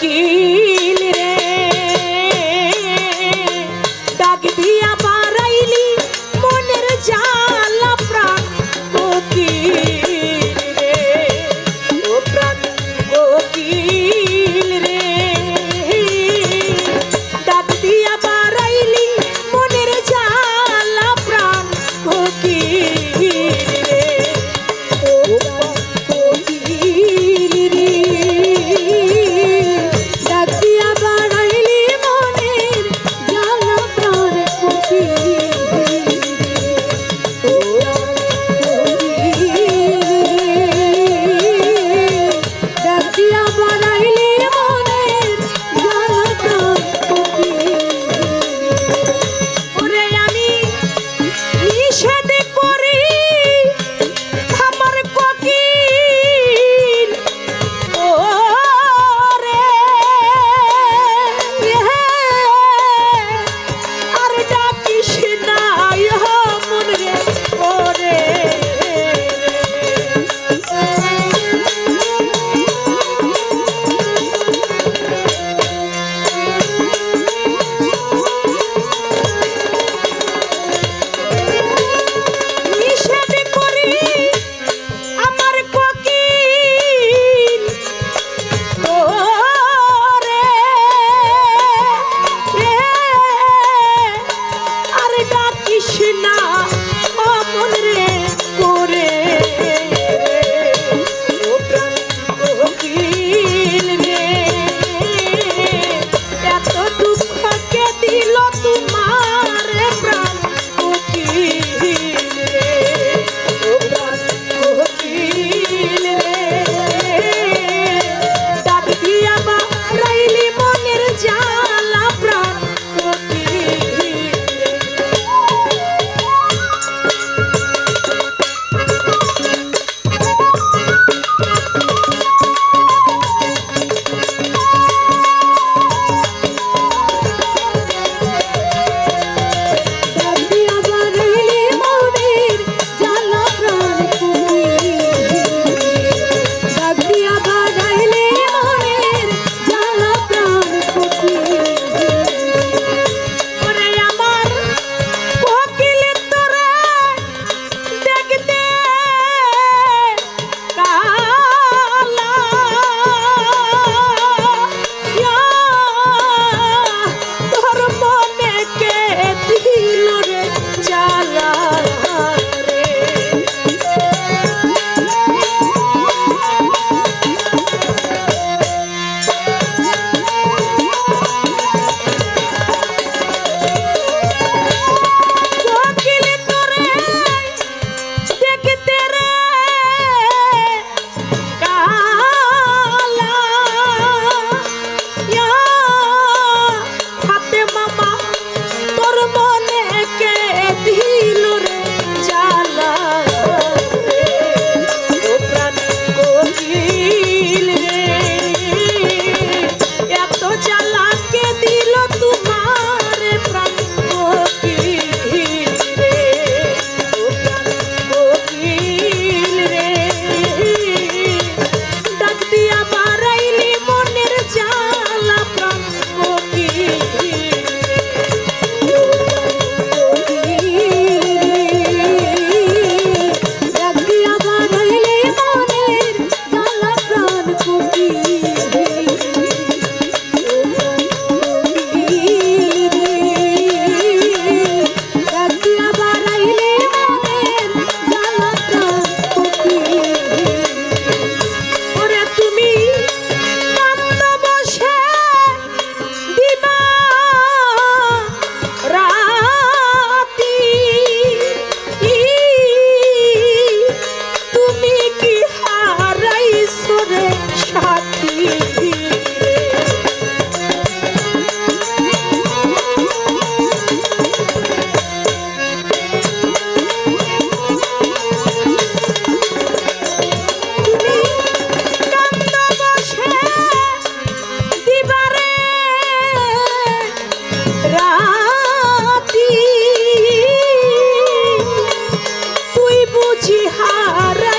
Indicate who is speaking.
Speaker 1: কোকিল রে ডাক দিয়া বাড়াইলি মনের জ্বালা প্রাণ কোকিল রে ও প্রাণ কোকিল রে ডাক দিয়া বাড়াইলি মনের জ্বালা প্রাণ কোকিল রে ও প্রাণ কোকিল রে ডাক দিয়া বাড়াইলি মনের জ্বালা প্রাণ কোকিল রে ও কোকিল রে ডাক দিয়া বাড়াইলি মনের জ্বালা প্রাণ কোকিল ওরে আমি নিষেধ করি আমার কোকিল ওরে আর ডাকিস না মন রে ওরে নিষেধ করি আমার কোকিল ওরে আর ডাকিস না অমন রে করে ও প্রাণ কোকিল রে এত দুঃখ কে দিল তোমার প্রাণ কোকিল রে ও প্রাণ কোকিল রে ডাক দিয়া বাড়াইলি মনের জ্বালা প্রাণ কোকিল রে ডাক দিয়া বাড়াইলি মনের জ্বালা প্রাণ কোকিল ডাক দিয়া বাড়াইলি মনের জ্বালা প্রাণ কোকিল ওরে আমার কোকিল তোরে দেখতে কালা তোর মনে কে দিল রে জ্বালা রে কোকিল তোরে দেখতে রে কালা হাতে মামা তোর মনে কে দিল রে জ্বালা রে ও প্রাণ কোকিল রে এত জ্বালা কে দিল তোমার প্রাণ কোকিল রে ও প্রাণ কোকিল রে ডাক দিয়া বাড়াইলি মনের জ্বালা প্রাণ কোকিল রে ও প্রাণ কোকিল রে ডাক দিয়া বাড়াইলি মনের জ্বালা প্রাণ কোকিল রে ও প্রাণ কোকিল রে ডাক দিয়া বাড়াইলি মনের জ্বালা প্রাণ কোকিল রে ওরে তুমি কান্দ বসে দিবা রাতি তুমি কি হারাইছো রে সাথী তুমি কান্দ বসে দিবারে রাতি তুই বুঝি হারা